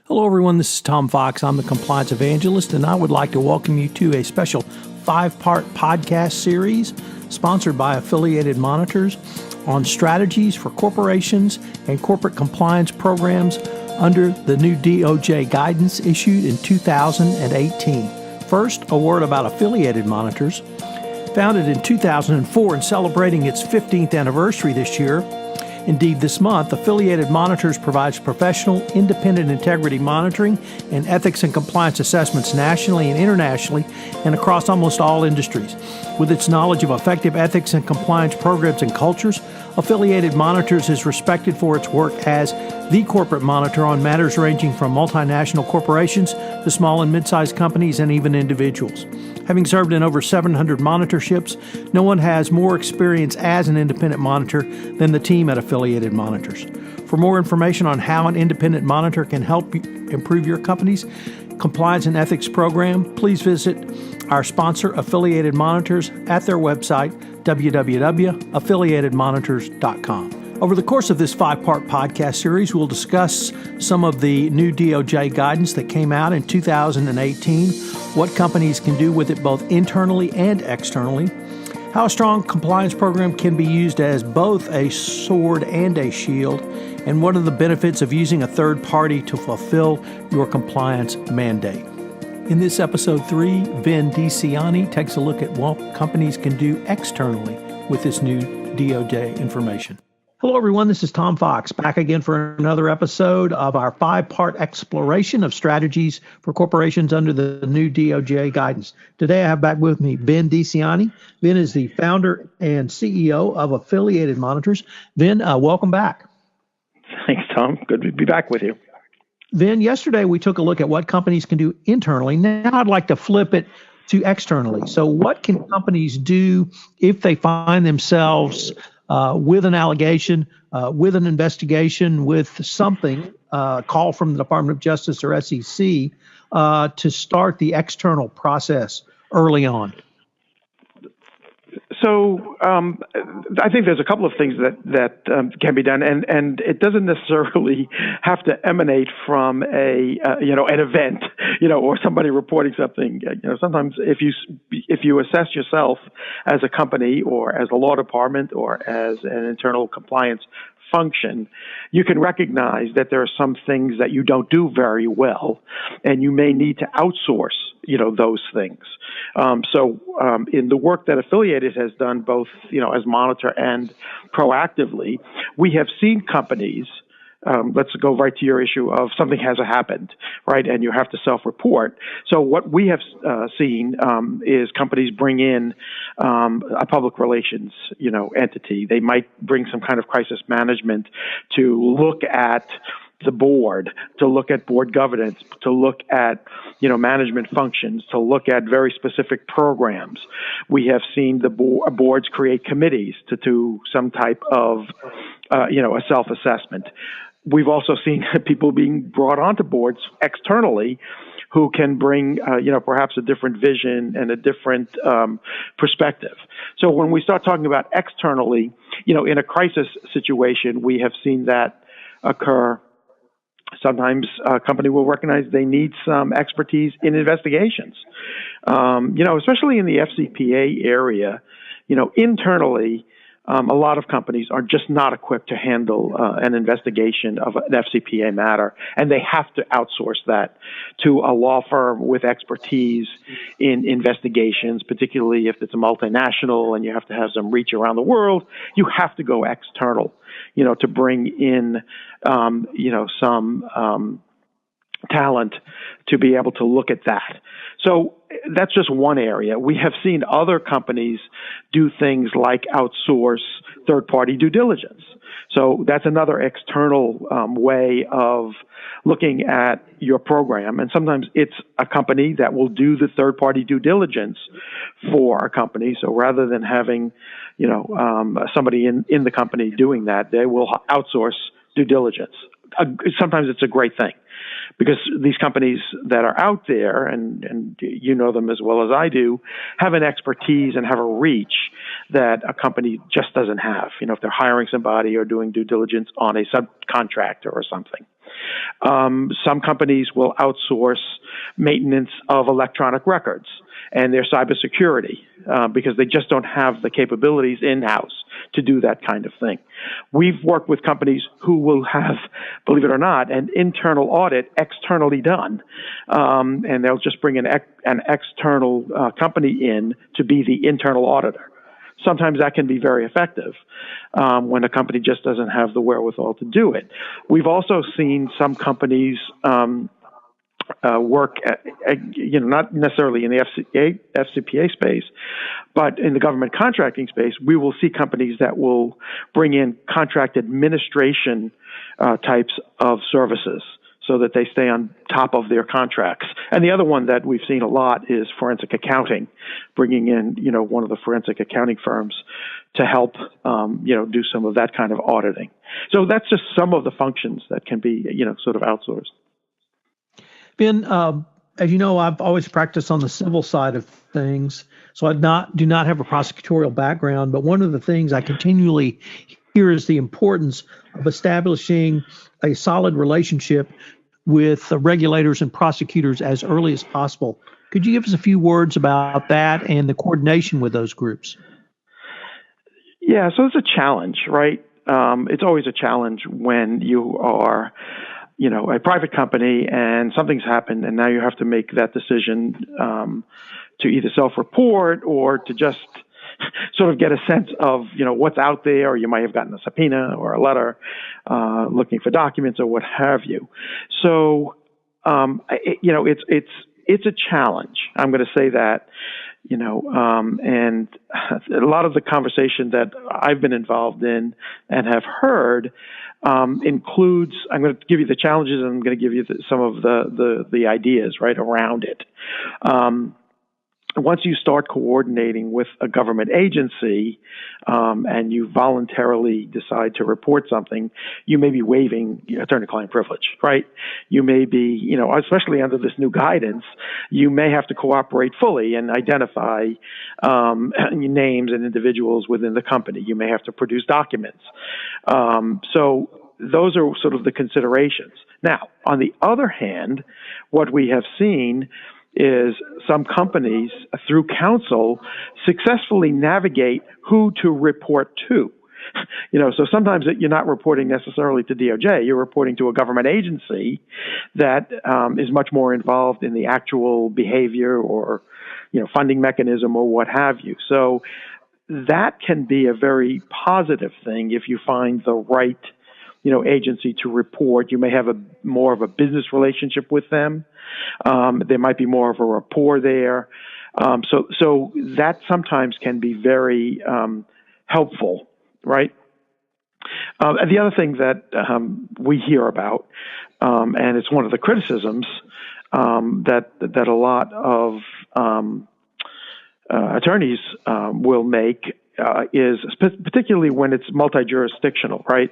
Hello, everyone. This is Tom Fox. I'm the Compliance Evangelist, and I would like to welcome you to a special 5-part podcast series sponsored by Affiliated Monitors on strategies for corporations and corporate compliance programs under the new DOJ guidance issued in 2018. First, a word about Affiliated Monitors. Founded in 2004 and celebrating its 15th anniversary this year, indeed this month, Affiliated Monitors provides professional, independent integrity monitoring and ethics and compliance assessments nationally and internationally and across almost all industries. With its knowledge of effective ethics and compliance programs and cultures, Affiliated Monitors is respected for its work as the corporate monitor on matters ranging from multinational corporations to small and mid-sized companies and even individuals. Having served in over 700 monitorships, no one has more experience as an independent monitor than the team at Affiliated Monitors. For more information on how an independent monitor can help improve your company's compliance and ethics program, please visit our sponsor, Affiliated Monitors, at their website, www.affiliatedmonitors.com. Over the course of this 5-part podcast series, we'll discuss some of the new DOJ guidance that came out in 2018, what companies can do with it both internally and externally, how a strong compliance program can be used as both a sword and a shield, and what are the benefits of using a third party to fulfill your compliance mandate. In this episode 3, Ben DiCiani takes a look at what companies can do externally with this new DOJ information. Hello, everyone. This is Tom Fox, back again for another episode of our 5-part exploration of strategies for corporations under the new DOJ guidance. Today, I have back with me Ben DiCiani. Ben is the founder and CEO of Affiliated Monitors. Ben, welcome back. Thanks, Tom. Good to be back with you. Ben, yesterday we took a look at what companies can do internally. Now I'd like to flip it to externally. So what can companies do if they find themselves with an allegation, with an investigation, with something, call from the Department of Justice or SEC to start the external process early on? So I think there's a couple of things that can be done, and it doesn't necessarily have to emanate from an event, or somebody reporting something. Sometimes if you assess yourself as a company or as a law department or as an internal compliance function, you can recognize that there are some things that you don't do very well, and you may need to outsource, those things. In the work that Affiliated has done, both, as monitor and proactively, we have seen companies. Let's go right to your issue of something has happened, right? And you have to self-report. So what we have seen is companies bring in a public relations, entity. They might bring some kind of crisis management to look at the board, to look at board governance, to look at, management functions, to look at very specific programs. We have seen the boards create committees to do some type of, a self-assessment. We've also seen people being brought onto boards externally who can bring, perhaps a different vision and a different perspective. So when we start talking about externally, in a crisis situation, we have seen that occur. Sometimes a company will recognize they need some expertise in investigations, especially in the FCPA area. Internally, a lot of companies are just not equipped to handle an investigation of an FCPA matter, and they have to outsource that to a law firm with expertise in investigations, particularly if it's a multinational and you have to have some reach around the world. You have to go external, to bring in, some talent to be able to look at that. So that's just one area. We have seen other companies do things like outsource third-party due diligence. So that's another external way of looking at your program. And sometimes it's a company that will do the third-party due diligence for a company. So rather than having, somebody in the company doing that, they will outsource due diligence. Sometimes it's a great thing, because these companies that are out there, and you know them as well as I do, have an expertise and have a reach that a company just doesn't have. If they're hiring somebody or doing due diligence on a subcontractor or something. Some companies will outsource maintenance of electronic records and their cybersecurity because they just don't have the capabilities in-house to do that kind of thing. We've worked with companies who will have, believe it or not, an internal audit externally done, and they'll just bring an external company in to be the internal auditor. Sometimes that can be very effective when a company just doesn't have the wherewithal to do it. We've also seen some companies work, not necessarily in the FCPA space, but in the government contracting space. We will see companies that will bring in contract administration types of services so that they stay on top of their contracts. And the other one that we've seen a lot is forensic accounting, bringing in, one of the forensic accounting firms to help, do some of that kind of auditing. So that's just some of the functions that can be, sort of outsourced. Ben, as you know, I've always practiced on the civil side of things, so I do not have a prosecutorial background. But one of the things I continually hear is the importance of establishing a solid relationship with the regulators and prosecutors as early as possible. Could you give us a few words about that and the coordination with those groups? Yeah, so it's a challenge, right? It's always a challenge when you are a private company and something's happened and now you have to make that decision to either self-report or to just sort of get a sense of, what's out there, or you might have gotten a subpoena or a letter looking for documents or what have you. So, it's a challenge. I'm going to say that, and a lot of the conversation that I've been involved in and have heard includes, I'm going to give you the challenges and I'm going to give you some of the ideas right around it. Once you start coordinating with a government agency and you voluntarily decide to report something, you may be waiving attorney-client privilege, right? You may be, especially under this new guidance, you may have to cooperate fully and identify names and individuals within the company. You may have to produce documents. So those are sort of the considerations. Now, on the other hand, what we have seen is some companies through counsel successfully navigate who to report to. So sometimes you're not reporting necessarily to DOJ, you're reporting to a government agency that is much more involved in the actual behavior or, funding mechanism or what have you. So that can be a very positive thing if you find the right agency to report. You may have more of a business relationship with them. There might be more of a rapport there. So that sometimes can be very helpful, right? And the other thing that we hear about, and it's one of the criticisms that a lot of attorneys will make, is particularly when it's multi-jurisdictional, right?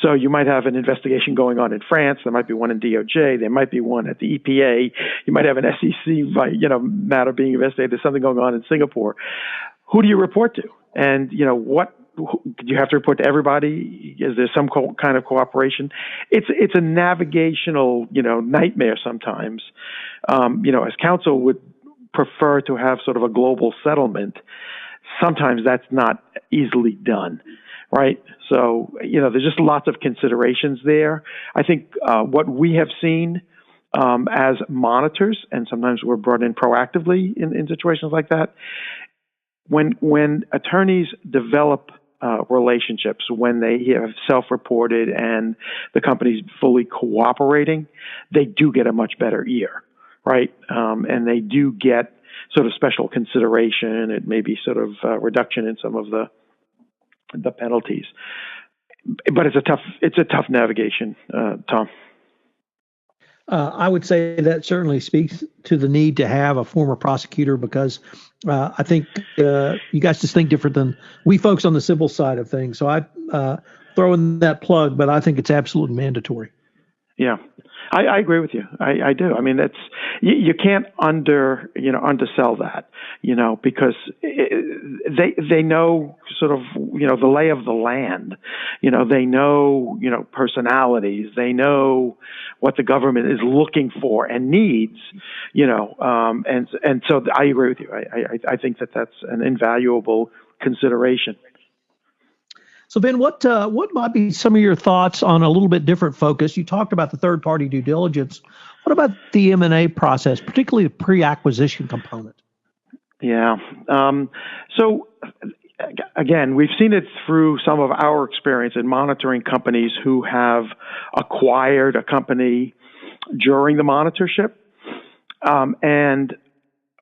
So you might have an investigation going on in France. There might be one in DOJ. There might be one at the EPA. You might have an SEC, matter being investigated. There's something going on in Singapore. Who do you report to? And, do you have to report to everybody? Is there some kind of cooperation? It's a navigational, nightmare sometimes. As counsel would prefer to have sort of a global settlement, sometimes that's not easily done, right? So, there's just lots of considerations there. I think what we have seen as monitors, and sometimes we're brought in proactively in situations like that, when attorneys develop relationships, when they have self-reported and the company's fully cooperating, they do get a much better ear, right? And they do get sort of special consideration. It may be sort of reduction in some of the penalties, but it's a tough navigation, Tom. I would say that certainly speaks to the need to have a former prosecutor, because I think you guys just think different than we folks on the civil side of things. So I throw in that plug, but I think it's absolutely mandatory. Yeah. I agree with you. I do. I mean, that's you can't undersell that, because they know sort of the lay of the land. They know personalities. They know what the government is looking for and needs. And so I agree with you. I think that's an invaluable consideration. So, Ben, what might be some of your thoughts on a little bit different focus? You talked about the third-party due diligence. What about the M&A process, particularly the pre-acquisition component? Yeah. So, again, we've seen it through some of our experience in monitoring companies who have acquired a company during the monitorship, and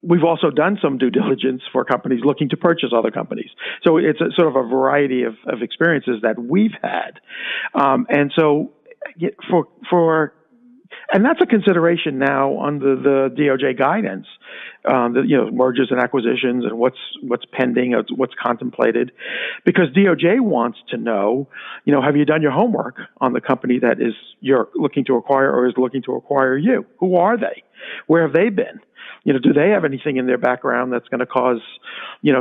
we've also done some due diligence for companies looking to purchase other companies. So it's a sort of a variety of experiences that we've had. And so and that's a consideration now under the DOJ guidance, mergers and acquisitions and what's pending, what's contemplated, because DOJ wants to know, have you done your homework on the company that you're looking to acquire or is looking to acquire you? Who are they? Where have they been? Do they have anything in their background that's going to cause,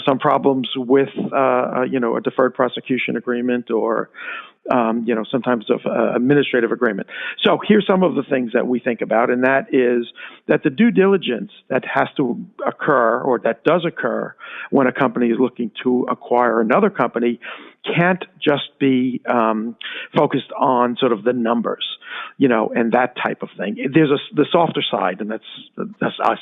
some problems with, a deferred prosecution agreement or, sometimes of administrative agreement. So here's some of the things that we think about, and that is that the due diligence that has to occur or that does occur when a company is looking to acquire another company can't just be focused on sort of the numbers, and that type of thing. There's the softer side, and that's us,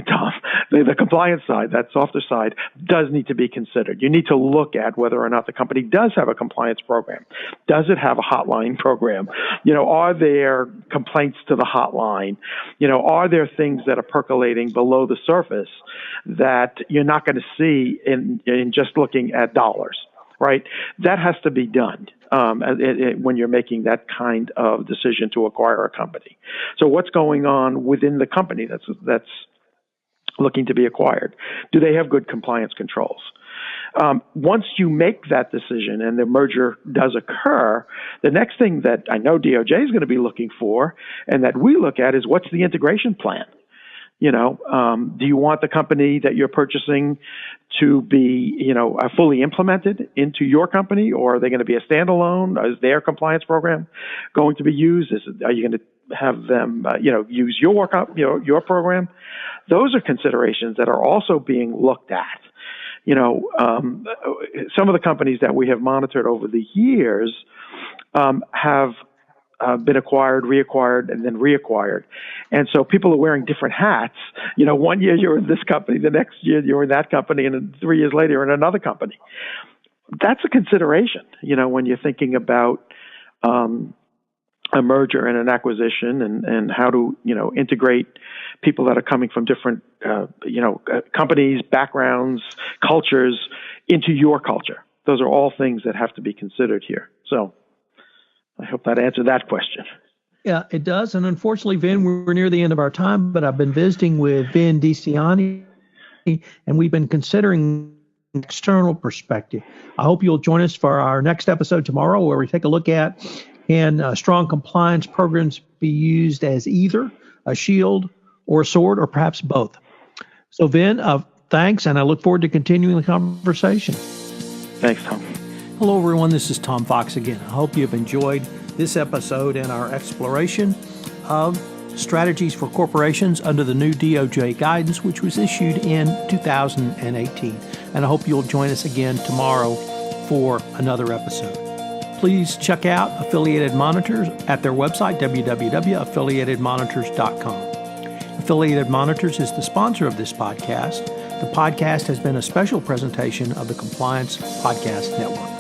Tom. The compliance side, that softer side, does need to be considered. You need to look at whether or not the company does have a compliance program. Does it have a hotline program? Are there complaints to the hotline? Are there things that are percolating below the surface that you're not going to see in just looking at dollars? Right, that has to be done when you're making that kind of decision to acquire a company. So, what's going on within the company that's looking to be acquired? Do they have good compliance controls? Once you make that decision and the merger does occur, the next thing that I know DOJ is going to be looking for, and that we look at, is what's the integration plan? Do you want the company that you're purchasing to be, fully implemented into your company, or are they going to be a standalone? Is their compliance program going to be used? Are you going to have them, use your program? Those are considerations that are also being looked at. Some of the companies that we have monitored over the years have been acquired, reacquired, and then reacquired. And so people are wearing different hats. 1 year you're in this company, the next year you're in that company, and then 3 years later you're in another company. That's a consideration, when you're thinking about a merger and an acquisition and how to, integrate people that are coming from different, companies, backgrounds, cultures into your culture. Those are all things that have to be considered here. So I hope that answered that question. Yeah, it does. And unfortunately, Vin, we're near the end of our time, but I've been visiting with Vin DiCiani, and we've been considering an external perspective. I hope you'll join us for our next episode tomorrow, where we take a look at can strong compliance programs be used as either a shield or a sword, or perhaps both. So, Vin, thanks, and I look forward to continuing the conversation. Thanks, Tom. Hello, everyone. This is Tom Fox again. I hope you've enjoyed this episode and our exploration of strategies for corporations under the new DOJ guidance, which was issued in 2018. And I hope you'll join us again tomorrow for another episode. Please check out Affiliated Monitors at their website, www.affiliatedmonitors.com. Affiliated Monitors is the sponsor of this podcast. The podcast has been a special presentation of the Compliance Podcast Network.